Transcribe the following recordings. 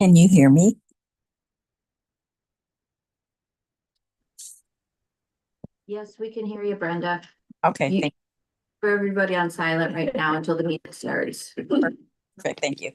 Can you hear me? Yes, we can hear you, Brenda. Okay, You- thank For everybody on silent right now until the meeting starts. perfect, thank you.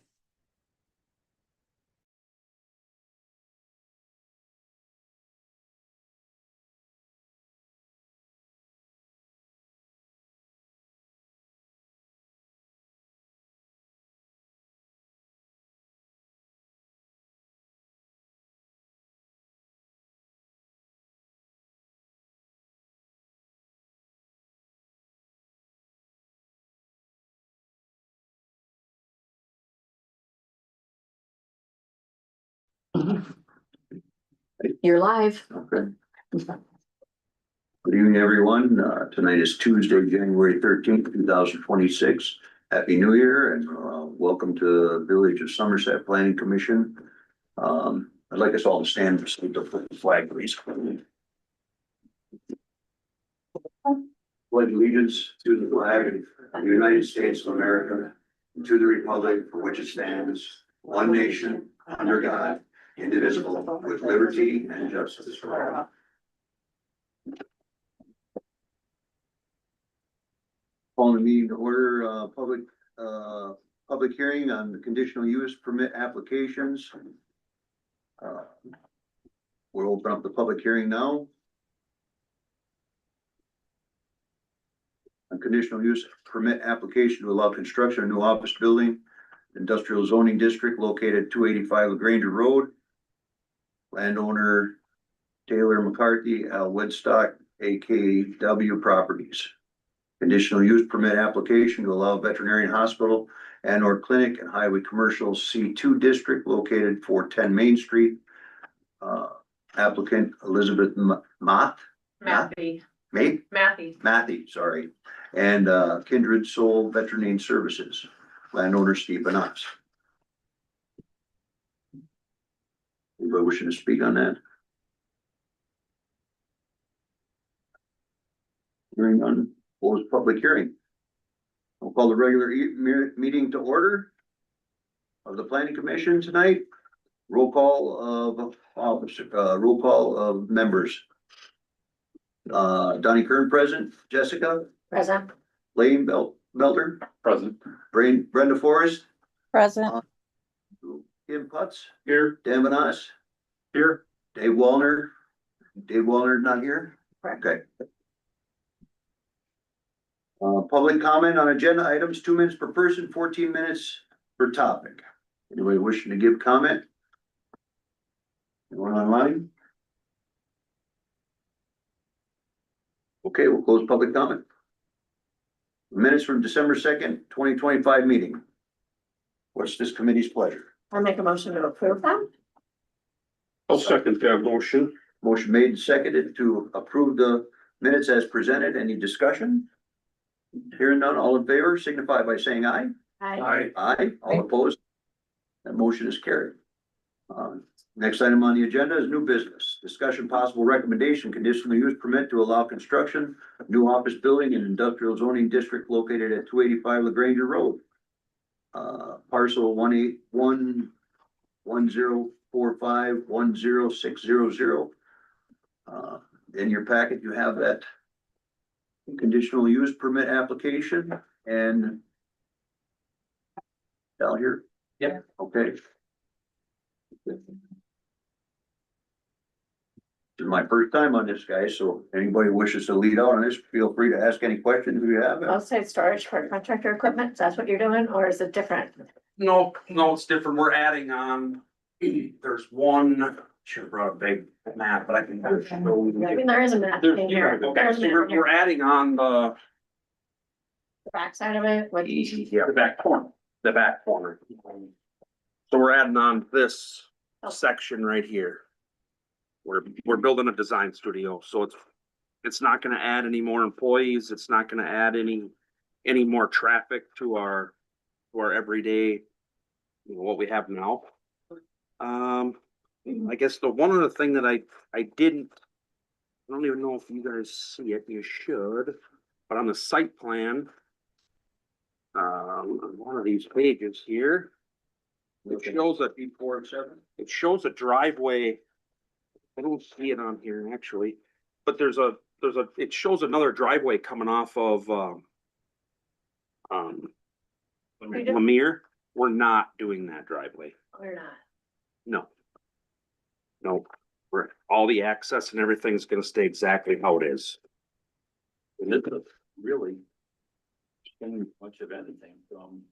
You're live. Okay. Good evening, everyone. Tonight is Tuesday, January 13th, 2026. Happy New Year and welcome to the Village of Somerset Planning Commission. I'd like us all to stand for salute the flag, please. Pledge allegiance to the flag of the United States of America and to the republic for which it stands, one nation, under God, indivisible, with liberty and justice for all. Calling the meeting to order, public hearing on the conditional use permit applications. We'll open up the public hearing now. A conditional use permit application to allow construction of new office building, industrial zoning district located 285 LaGranger Road. Landowner Taylor McCarthy, Al Woodstock, AKW Properties. Conditional use permit application to allow veterinarian hospital and or clinic and highway commercial C2 district located 410 Main Street. Applicant Elizabeth Matthew. Matthew, sorry. And Kindred Soul Veterinary Services. Landowner Steve Benas. Anybody wishing to speak on that? Hearing on closed public hearing. I'll call the regular meeting to order of the planning commission tonight. Roll call of officer, roll call of members. Donnie Kern present, Jessica, Present. Lane Belter, Present. Brenda Forrest, Present, Kim Putz, Here. Dan Benas, Here. Dave Wallner. Dave Wallner not here? Correct. Okay. Public comment on agenda items, 2 minutes per person, 14 minutes per topic. Anybody wishing to give comment? Anyone online? Okay, we'll close public comment. Minutes from December 2nd, 2025 meeting. What's this committee's pleasure? I'll make a motion to approve them. I'll second that motion. Motion made and seconded to approve the minutes as presented. Any discussion? Hearing none, all in favor signify by saying aye. Aye. Aye, all opposed. That motion is carried. Next item on the agenda is new business. Discussion possible recommendation, conditional use permit to allow construction of new office building in industrial zoning district located at 285 LaGranger Road. Parcel 18110451060. In your packet, you have that conditional use permit application and down here. Yep. Okay. This is my first time on this, guys, so anybody wishes to lead out on this, feel free to ask any questions if you have. Outside storage for contractor equipment, that's what you're doing, or is it different? No, it's different. We're adding on, there's one, should have brought a big map, but I can. I mean, there is a map in here. Okay, There's so a map in here. we're adding on the Backside of it, like. the back corner, So we're adding on this section right here. We're building a design studio, so it's not gonna add any more employees. It's not gonna add any more traffic to our everyday, what we have now. I guess the one other thing that I don't even know if you guys see it, you should, but on the site plan, on one of these pages here, It shows a, it shows a driveway. I don't see it on here actually, but it shows another driveway coming off of, Lemire. We're not doing that driveway. Or not? No. No, all the access and everything's gonna stay exactly how it is. And it doesn't really change much of anything from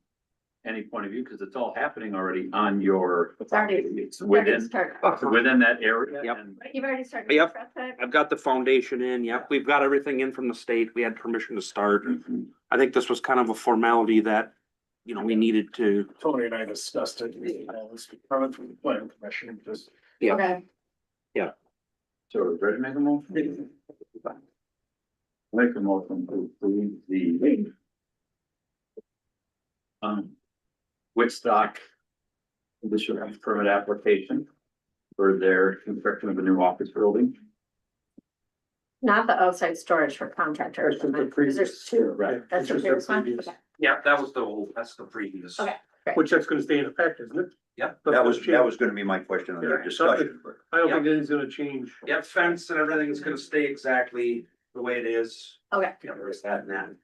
any point of view, because it's all happening already on your. It's already- It's Already within, started. it's within that area. Yep. and You've already started. Yep. traffic? I've got the foundation in, yep, we've got everything in from the state, we had permission to start. I think this was kind of a formality that, you know, we needed to. Tony and I discussed it, this coming from the planning commission, just. Yeah. Okay, So ready to make a motion? Make a motion to approve the Woodstock conditional use permit application for their construction of a new office building. not the outside storage for contractors. Because there's two. Right. That's the It's just previous the one? previous. Okay. Yeah, that was that's the previous. Okay. Which that's gonna stay in effect, isn't it? Yep. That was gonna be my question on Yeah. your discussion. I don't think anything's gonna change. Yep, fence and everything's gonna stay exactly the way it is. Okay. Yeah, there's that and that.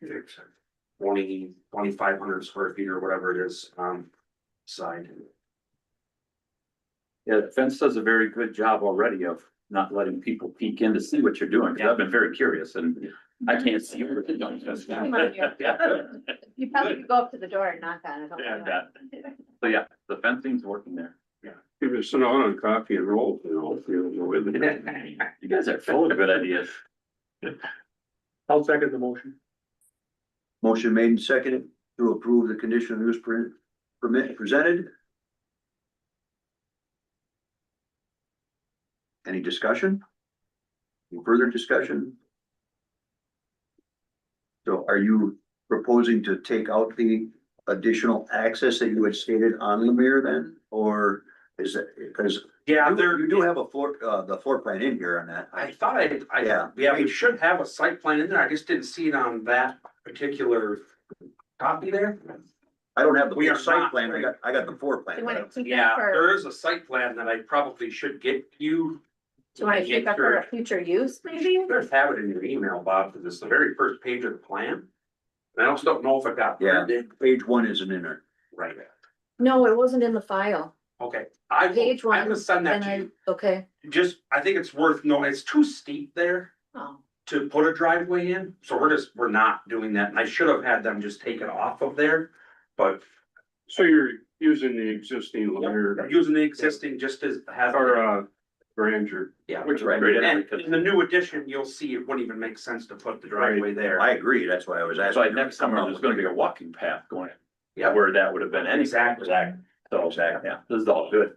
2,500 square feet or whatever it is, side. Yeah, the fence does a very good job already of not letting people peek in to see what you're doing, because I've been very curious and I can't see what you're doing. You probably could go up to the door and knock on it. Yeah, So yeah, the fencing's working there. If it's sit out on coffee and rolls, you know, if you're with it. You guys are full of good ideas. I'll second the motion. Motion made and seconded to approve the conditional use permit presented. Any discussion? Any further discussion? So are you proposing to take out the additional access that you had stated on Lemire then? Or is it, because Yeah, you do have a floor, the floor plan in here on that. I thought Yeah. yeah, we should have a site plan in there. I just didn't see it on that particular copy there. I don't have the We full are site not- plan, I got the floor plan. Do you want to keep Yeah, that for, there is a site plan that I probably should get you. do you want to keep that for a future use, maybe? You better have it in your email, Bob, because it's the very first page of the plan. And I also don't know if it got Yeah. printed. Page one isn't in there. Right, No, it wasn't in the file. okay. Page I'm gonna one, send that And to I, you. okay. Just, I think it's worth knowing, it's too steep there Oh, to put a driveway in, so we're not doing that. And I should have had them just take it off of there. But So you're using the existing Lemire using the existing just as have. or Granger. Yeah, Which is Right. great. and in the new addition, you'll see it wouldn't even make sense to put the driveway there. I agree, that's why I was That's asking. why next summer there's gonna be a walking path going. Yeah. Where that would have been any. Exactly. So, Exactly. yeah, this is all good.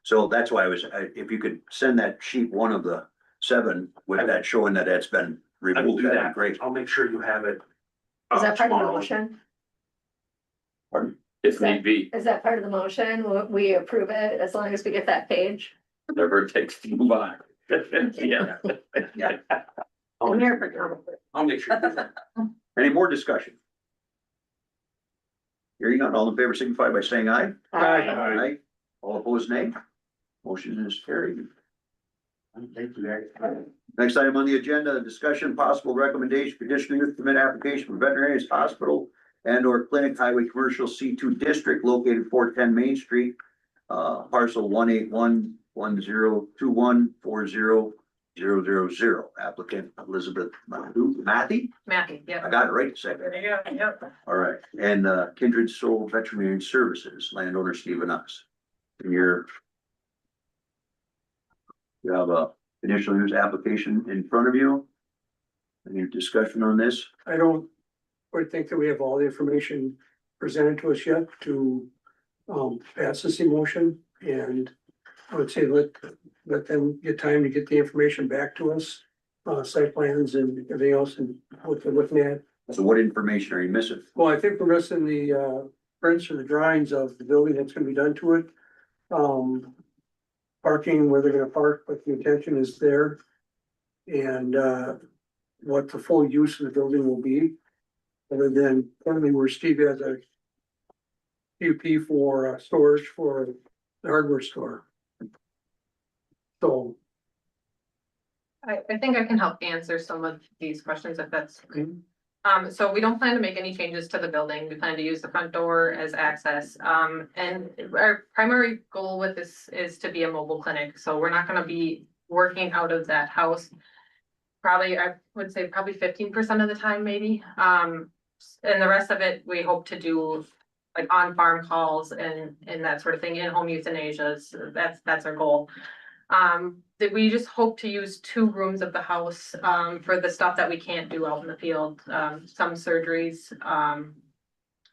So that's why if you could send that sheet one of the 7 with that showing that that's been I will removed, do that'd be that. great. I'll make sure you have it. is that part of the tomorrow. motion? If need be, Is that part of the motion? We approve it as long as we get that page? whatever it takes to move on. Yeah. I'm here for comment. I'll make sure. you do that. Any more discussion? Hearing none, all in favor signify by saying aye. Aye. All opposed, nay. Motion is carried. Thank you, guys. Next item on the agenda, discussion, possible recommendation, conditional use permit application for veterinary hospital and or clinic highway commercial C2 district located 410 Main Street. Parcel 18110214000. Applicant Elizabeth Matthew. Matthew, I yeah. got it right a second. Yeah. All right, and Kindred Soul Veterinary Services, landowner Stephen Us. And you have a conditional use application in front of you. Any discussion on this? I don't quite think that we have all the information presented to us yet to pass this emotion, and I would say let them get time to get the information back to us. Site plans and everything else and what they're looking at. So what information are you missing? Well, I think we're missing the prints or the drawings of the building that's gonna be done to it. Parking, where they're gonna park, but the intention is there. And what the full use of the building will be. Other than currently where Steve UP for storage for the hardware store. So, I think I can help answer some of these questions if that's. Okay. So we don't plan to make any changes to the building. We plan to use the front door as access. And our primary goal with this is to be a mobile clinic. So we're not gonna be working out of that house. Probably, I would say probably 15% of the time, maybe. And the rest of it, we hope to do like on-farm calls and that sort of thing, in-home euthanasia. So that's our goal. That we just hope to use 2 rooms of the house, for the stuff that we can't do out in the field, some surgeries,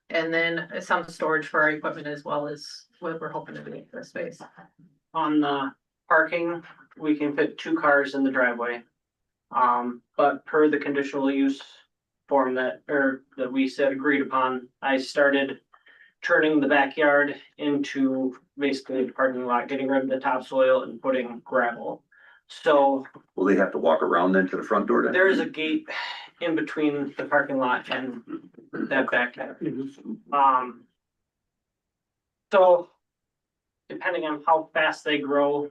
and then some storage for our equipment as well as what we're hoping to do for space. On the parking, we can fit 2 cars in the driveway. But per the conditional use form that we said agreed upon, I started turning the backyard into basically a parking lot, getting rid of the topsoil and putting gravel. So Will they have to walk around then to the front door then? there is a gate in between the parking lot and that backyard. So depending on how fast they grow,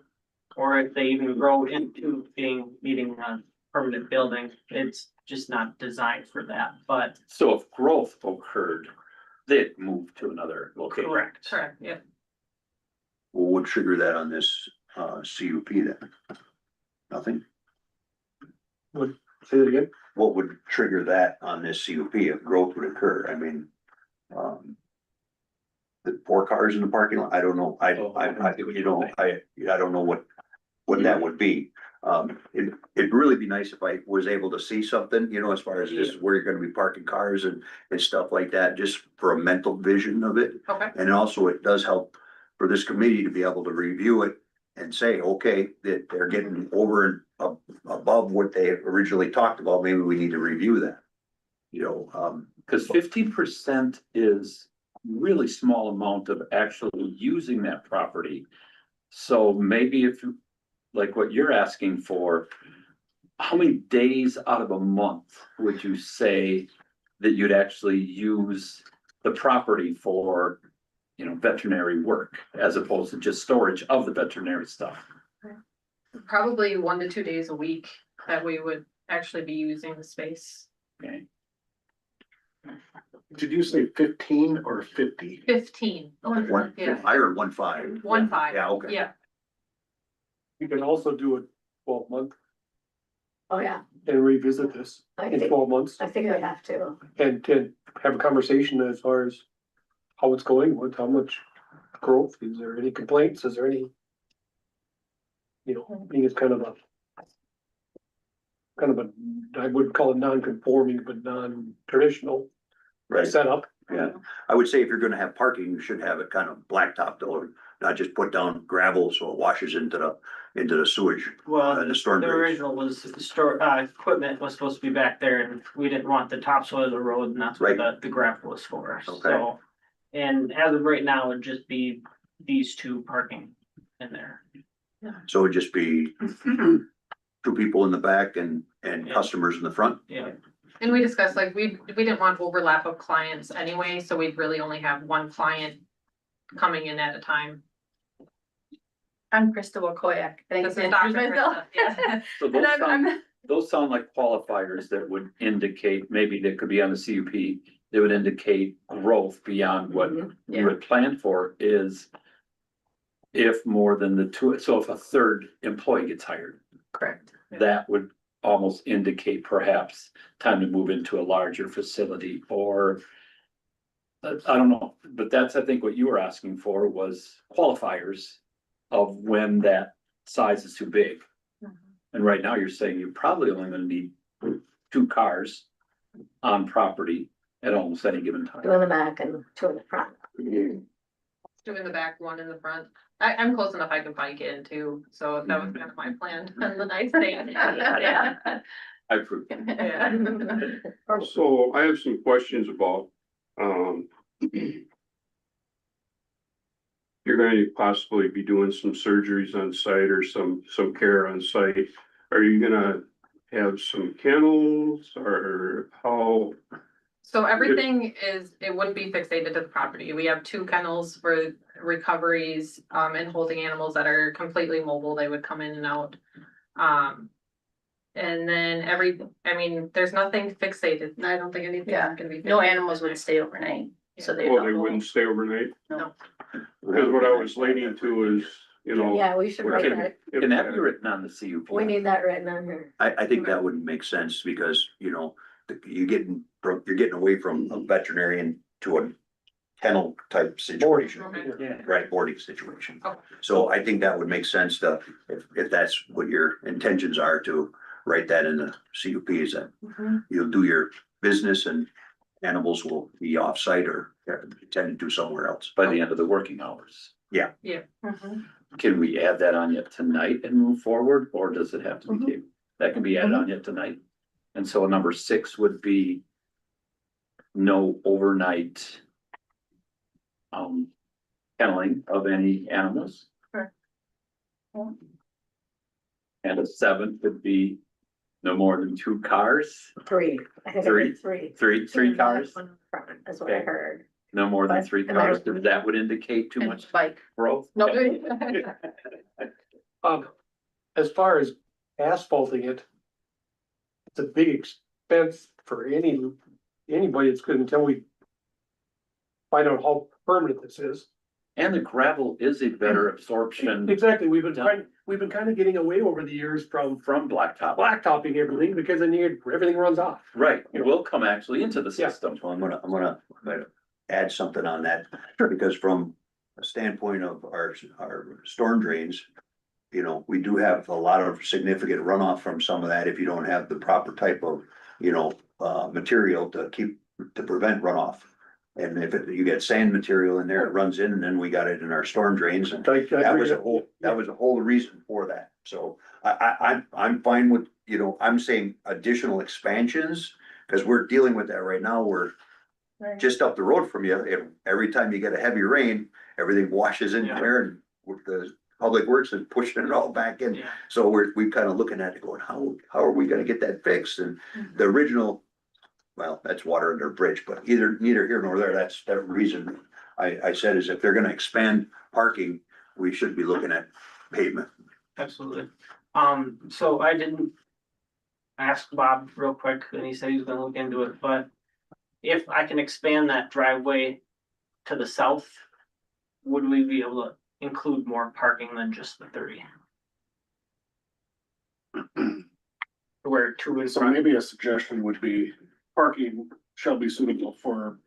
or if they even grow into needing a permanent building, it's just not designed for that, but So if growth occurred, they'd move to another location. correct. Correct, yeah. What would trigger that on this, CUP then? Nothing? say that again? What would trigger that on this CUP if growth would occur? I mean, the 4 cars in the parking lot, I don't know, I don't know what that would be. It'd really be nice if I was able to see something, you know, as far as just where you're gonna be parking cars and stuff like that, just for a mental vision of it. Okay, And also it does help for this committee to be able to review it and say, okay, that they're getting over and above what they originally talked about, maybe we need to review that. You know, Cause 15% is really small amount of actually using that property. So maybe if, like what you're asking for, how many days out of a month would you say that you'd actually use the property for, you know, veterinary work as opposed to just storage of the veterinary stuff? probably 1 to 2 days a week that we would actually be using the space. Okay, Did you say 15 or 50? 15. Yeah, I heard 1.5. 1.5. Yeah, okay. Yeah, You can also do a 12-month Oh, yeah, and revisit this I in think, 12 months I think I have to. and to have a conversation as far as how it's going, how much growth, is there any complaints, is there any? You know, I think it's kind of a, I wouldn't call it non-conforming, but non-traditional Right, setup. yeah. I would say if you're gonna have parking, you should have it kind of blacktop though, not just put down gravel so it washes into the sewage. Well, The storm the drains. original was the store, equipment was supposed to be back there and we didn't want the topsoil of the road and that's what the gravel was for, Okay. so. And as of right now, it'd just be these 2 parking in there. So it'd just be 2 people in the back and Yeah. customers in the front. Yeah, and we discussed, like, we didn't want overlap of clients anyway, so we'd really only have 1 client coming in at a time. I'm Krista Wakoyak. Thanks This for is Dr. introducing myself. Krista, so And those sound like qualifiers that would indicate, maybe that could be on the CUP, that would indicate growth beyond what you had planned for is if more than the 2, so if a 3rd employee gets hired, Correct. that would almost indicate perhaps time to move into a larger facility or I don't know, but that's, I think what you were asking for was qualifiers of when that size is too big. And right now you're saying you're probably only gonna need 2 cars on property at almost any given time. 2 in the back and 2 in the front. 2 in the back, 1 in the front. I'm close enough, I can bike in too, so that was kind of my plan on the nice day. Yeah. I approve. Yeah. So I have some questions about, you're going to possibly be doing some surgeries on site or some care on site. Are you gonna have some kennels or how? So everything is, it wouldn't be fixated to the property. We have 2 kennels for recoveries, and holding animals that are completely mobile. They would come in and out. And then I mean, there's nothing fixated. I don't think anything Yeah. can be. No fixated. animals would stay overnight, so they. Well, they wouldn't stay overnight, No. because what I was leaning to is, you know. Yeah, we should write that. Can that be written on the CUP? We need that written on here. I think that wouldn't make sense because, you know, you're getting away from a veterinarian to a kennel type situation. Okay. Yeah. Right, boarding situation. Okay. So I think that would make sense to, if that's what your intentions are, to write that in the CUP, is that you'll do your business and animals will be off-site or tended to somewhere else. By the end of the working hours. Can we add that on yet tonight and move forward, or does it have to be tabled? That can be added on yet tonight. And so number 6 would be no overnight kenneling of any animals. Correct. And a 7th would be no more than 2 cars, 3, I think I Three. heard 3. three cars, That's what I Okay. heard. no more than But- 3 and I cars, don't- that would indicate too And much bike. growth. No. As far as asphalting it, it's a big expense for anybody that's good until we find out how permanent this is. And the gravel is a better absorption Exactly, we've been kind of getting away over the years from from blacktop. blacktopping everything because then everything runs off. Right, it will come actually into the Yeah. system. So I'm gonna add something on that, because from a standpoint of our storm drains, you know, we do have a lot of significant runoff from some of that if you don't have the proper type of, you know, material to prevent runoff. And if you get sand material in there, it runs in, and then we got it in our storm drains, and that was a whole reason for that. So I'm fine with, you know, I'm saying additional expansions, because we're dealing with that right now. We're just up the road from you. Every time you get a heavy rain, everything washes in Yeah. there, and with the Public Works is pushing it all back in. Yeah. So we're kind of looking at it going, how are we gonna get that fixed? And the original, well, that's water under a bridge, but neither here nor there. That's the reason I said is if they're gonna expand parking, we should be looking at pavement. Absolutely. So I didn't ask Bob real quick, and he said he was gonna look into it, but if I can expand that driveway to the south, would we be able to include more parking than just the 30? Where 2 in So front, maybe a suggestion would be parking shall be suitable for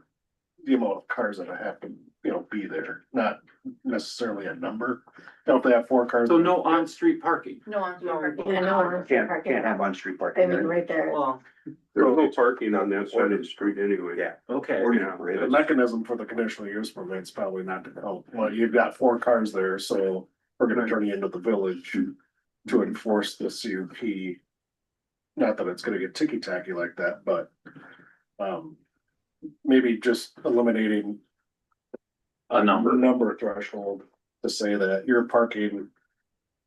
the amount of cars that have to, you know, be there, not necessarily a number. Now, if they have 4 cars. So no on-street parking. No on. No. Can't have on-street I parking. mean, right there. well, There's no parking on that side of the street anyway. Yeah. Okay. Or Yeah. The mechanism for the conditional use permit's probably not to help. Well, you've got 4 cars there, so we're gonna turn you into the village to enforce the CUP. Not that it's gonna get ticky-tacky like that, but maybe just eliminating A number. number threshold to say that your parking,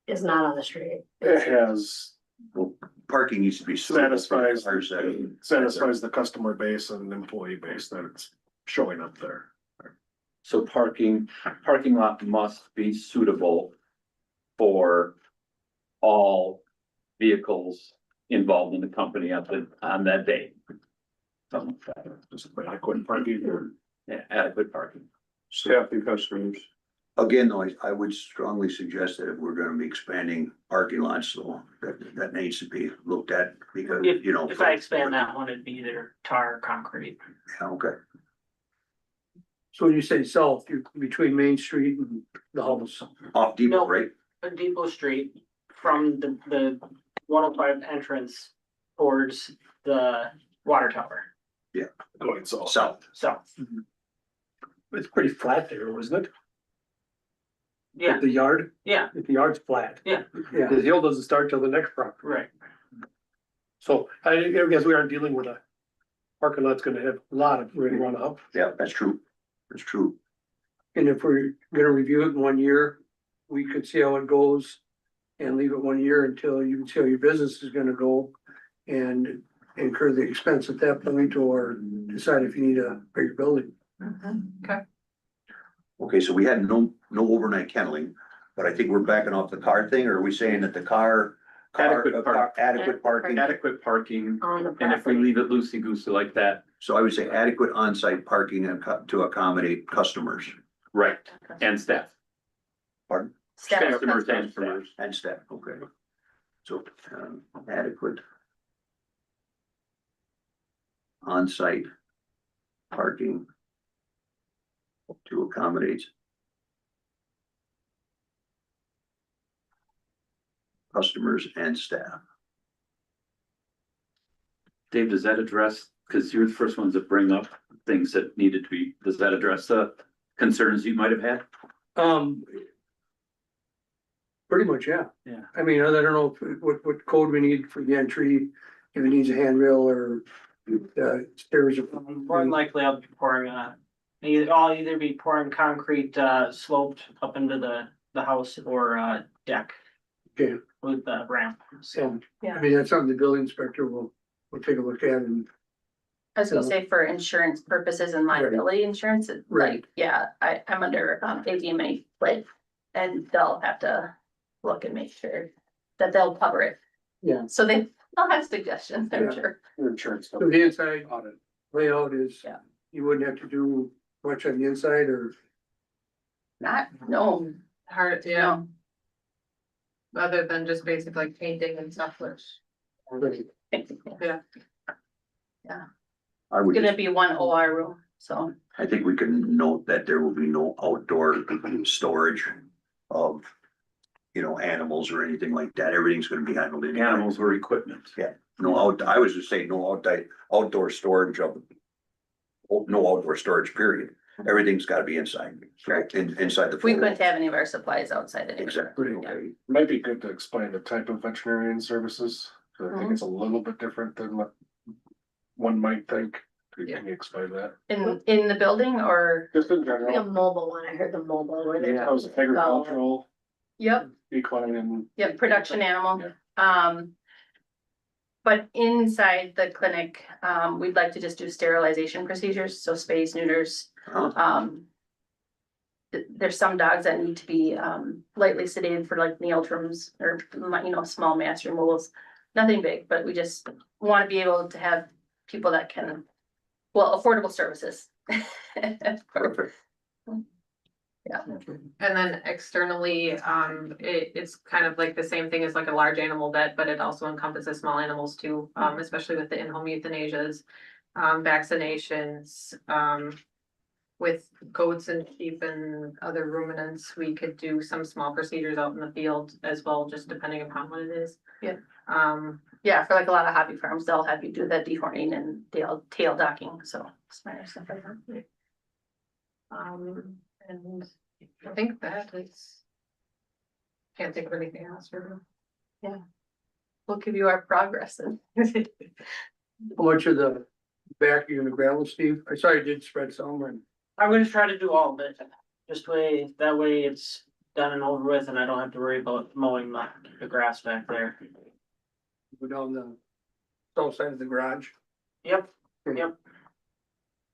Is not on the street. it has Parking needs to be. suitable for the satisfies, cars that- satisfies the customer base and employee base that it's showing up there. So parking lot must be suitable for all vehicles involved in the company on that day. Something like that. Just adequate parking or. Yeah, adequate parking. Staff and customers. Again, though, I would strongly suggest that if we're gonna be expanding parking lots, so that needs to be looked at because, you know. if I expand that one, it'd be either tar or concrete. Yeah, okay. So when you say south, you're between Main Street and the house. Off Depot, No. right? Depot Street from the 105 entrance towards the water tower, Going south. South. south. It's pretty flat there, wasn't it? Yeah, The yard, yeah, the yard's flat. Yeah. Yeah, the hill doesn't start till the next property. right. So I guess we aren't dealing with a parking lot's gonna have a lot of runoff. Yeah, that's true. That's true. And if we're gonna review it in 1 year, we could see how it goes. And leave it 1 year until you can see how your business is gonna go. And incur the expense at that point or decide if you need a bigger building. Okay, so we had no overnight kenneling, but I think we're backing off the car thing, or are we saying that the car? Adequate parking, Adequate parking, On the and if we property. leave it loosey-goosey like that, so I would say adequate on-site parking and to accommodate customers. right, and staff. Pardon? Staff. Customers and staff. And staff, okay. So, adequate. On-site. Parking. To accommodate. Customers and staff. Dave, does that address, because you're the first ones that bring up things that needed to be, does that address the concerns you might have had? Pretty much, yeah. Yeah. I mean, I don't know what code we need for the entry, if it needs a handrail or stairs or. More than likely, I'll be pouring, I'll either be pouring concrete, sloped up into the house or, deck. Okay. With the ramp, so. So, I mean, that's something the building inspector will take a look at and. I was gonna say for insurance purposes and liability insurance, it's Right. like, yeah, I'm under ADMA split. And they'll have to look and make sure that they'll cover it. Yeah. So they'll have suggestions, I'm Yeah. sure. Your insurance. So the inside Audit. layout is, Yeah. you wouldn't have to do much on the inside or. Not, no, Hard, yeah, no. other than just basic like painting and stuff, which, yeah. I would, Gonna be one OR room, so. I think we can note that there will be no outdoor storage of. Animals or anything like that. Everything's gonna be handled in. Animals or equipment. I was just saying, no outdoor storage of. No outdoor storage, period. Everything's gotta be inside. Correct. Inside the. We four couldn't walls. have any of our supplies outside anyway. Exactly, Yeah. okay. Might be good to explain the type of veterinarian services. 'Cause I think it's a little bit different than what one might think. Can you explain that? In the building or, Just in Like a general, mobile one, I heard the mobile where they're. that was agricultural, yep, equine and. yep, production animal. Yeah. But inside the clinic, we'd like to just do sterilization procedures, so spays, neuters. Huh? There's some dogs that need to be, lightly sedated for like neotrums or, small mass removals. Nothing big, but we just wanna be able to have people that can, affordable services. Perfect. And then externally, it's kind of like the same thing as like a large animal vet, but it also encompasses small animals too, especially with the in-home euthanasias, vaccinations, with goats and sheep and other ruminants, we could do some small procedures out in the field as well, just depending upon what it is. Yeah. Yeah, For like a lot of hobby farms, they'll have you do the dehorning and tail docking, so smart stuff like that. and I think that is. Can't think of anything else for. We'll give you our progress and. How much of the back you gonna gravel, Steve? I saw you did spread some and. I'm gonna try to do all of it, that way it's done and over with and I don't have to worry about mowing the grass back there. Go down the south side of the garage. Yep.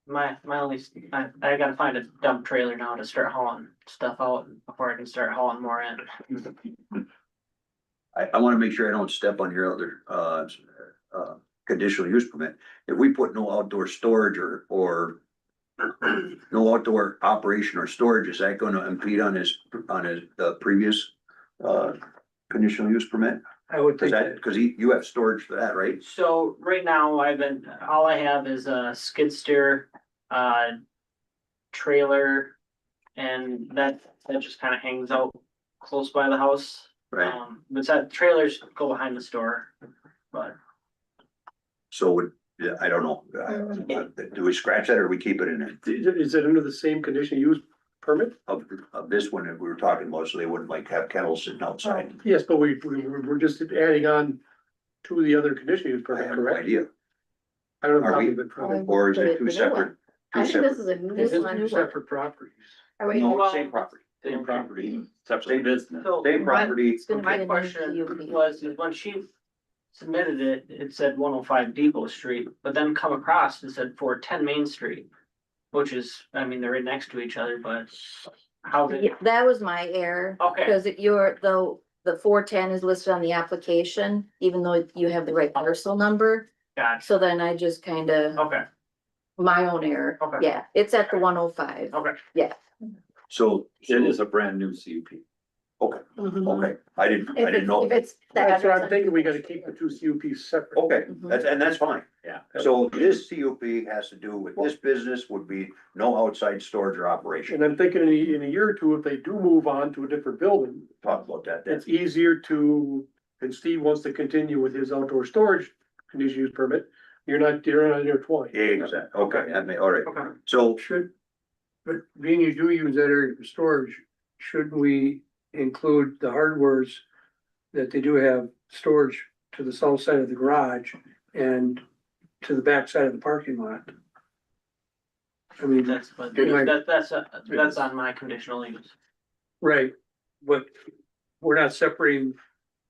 My only, I gotta find a dump trailer now to start hauling stuff out before I can start hauling more in. I wanna make sure I don't step on your other, conditional use permit. If we put no outdoor storage or no outdoor operation or storage, is that gonna impede on the previous, conditional use permit? I would Cause think that, cause you have storage for that, right? So right now all I have is a skid steer, trailer. And that just kinda hangs out close by the house. Right, But that trailers go behind the store, but so yeah, I don't know, do we scratch that or we keep it in there? is it under the same conditional use permit? Of this one that we were talking about, so they wouldn't like have kennels sitting outside. Yes, but we're just adding on to the other conditional use I permit, have no correct? idea, I don't Are we- know. or is it two The new separate? one. I think this is a new It's one. two separate properties. Are we- No, same property. Same property, separate business. so Same property, It's gonna be a my new question CUP. was, is when she submitted it, it said 105 Depot Street, but then come across and said 410 Main Street. Which is, I mean, they're right next to each other, but how did, Yeah, that was my error. Okay. Because the 410 is listed on the application, even though you have the right parcel number. gotcha, So then I just kinda, okay, my own error. Okay. Yeah, it's at the 105. okay. So. It is a brand new CUP. Okay, okay, I didn't know. If it's. That's what I'm thinking, we gotta keep the two CUPs separate. Okay, that's fine. Yeah. So this CUP has to do with this business would be no outside storage or operation. And I'm thinking in a year or two, if they do move on to a different building, Talk about that then. it's easier to, and Steve wants to continue with his outdoor storage conditional use permit, you're not intertwined. Yeah, exactly. Okay, that may, all right. Okay. So Should, but being you do use that area for storage, shouldn't we include the hardwares that they do have storage to the south side of the garage and to the back side of the parking lot? I mean, That's, but Right. that's on my conditional use. right, but we're not separating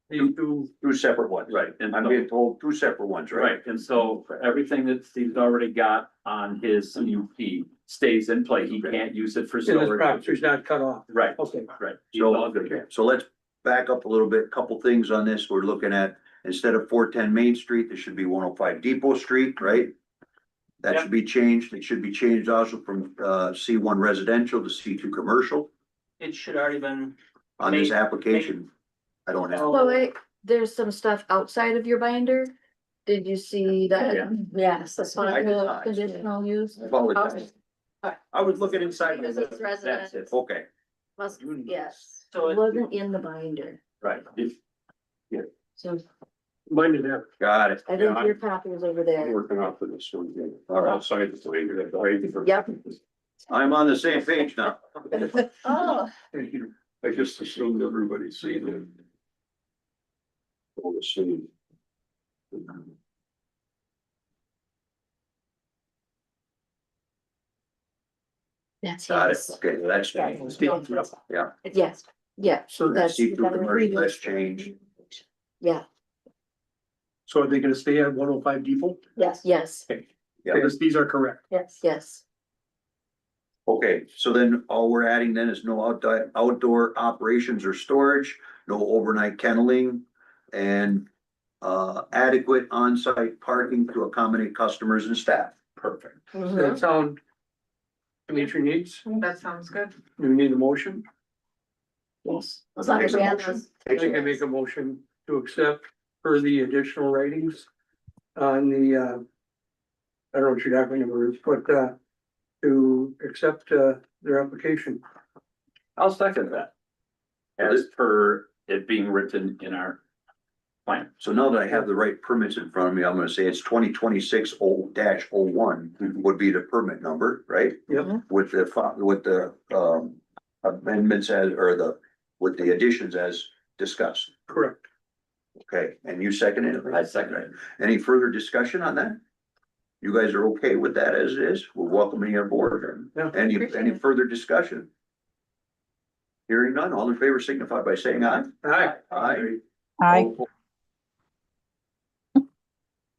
these two. two separate ones. Right, and I'm so- being told two separate ones, right? Right, and so for everything that Steve's already got on his CUP stays in play. He can't use it for And this storage. property's not cut off. Right, Okay. right. He's all So, good. so let's back up a little bit, couple things on this. We're looking at, instead of 410 Main Street, there should be 105 Depot Street, right? That Yep. should be changed. It should be changed also from C1 residential to C2 commercial It should already been, on this Made- application. I don't have. Well, wait, there's some stuff outside of your binder. Did you see that? Yeah. Yes, that's one I of did the not. conditional use. Apologize. I was looking inside. Because it's That's residence. it. Okay, Must, yes, so it it, wasn't in the binder, Right. If, so Mine did have. got it. I think your copy is over I'm there. working off of this one. All right. Outside the binder. Yep. I'm on the same page now. Oh. I just assumed everybody's seen it. All the same. That's Got it. his. Okay, that's changed. Yeah. Yes, yeah. So That's. C2 commercial, that's changed. Yeah, So are they gonna stay at 105 Depot? yes, yes, Yeah. Because these are correct. yes. Okay, so then all we're adding then is no outdoor operations or storage, no overnight kenneling, and adequate on-site parking to accommodate customers and staff. perfect. Does that sound to meet your needs? That sounds good. Do we need a motion? Yes. As long as we have those. I think I make a motion to accept for the additional ratings on the, I don't know what your document number is, but, to accept, their application. I'll second that. As per it being written in our plan. So now that I have the right permits in front of me, I'm gonna say it's 2026-01 would be the permit number, right? Yep. With the amendments as, or with the additions as discussed. Correct. Okay, and you second it? I second it. Any further discussion on that? You guys are okay with that as is? We're welcoming you aboard. Yeah. Any further discussion? Hearing none, all in favor signify by saying aye. Aye. Aye. Aye.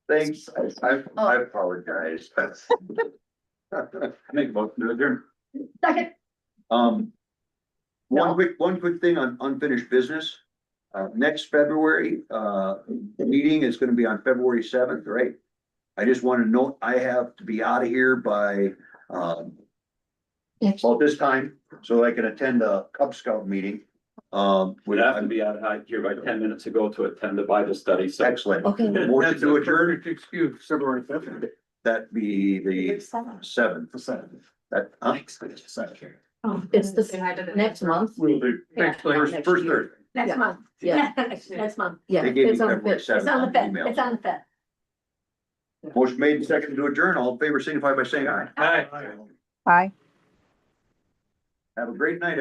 Thanks, I apologize. Make a motion to adjourn. Second. One quick thing on unfinished business. Next February, the meeting is gonna be on February 7th, right? I just wanna note, I have to be out of here by, Yes. about this time, so I can attend a Cub Scout meeting. We'd have to be out of here by 10 minutes ago to attend the Bible study, so. Excellent. Okay. Motion That's to a adjourn, perfect excuse, February 5th. that be the 7th. That, It's Say hi to the the- next month. Will do. Thanks, first Larry. Thursday. Next Yeah. month. Yeah. Next month. Yeah. They gave me it's on the February fifth. 7th It's on the on fifth. email. It's on the fifth. Motion made and seconded to adjourn. All in favor signify by saying aye. Aye. Aye. Have a great night.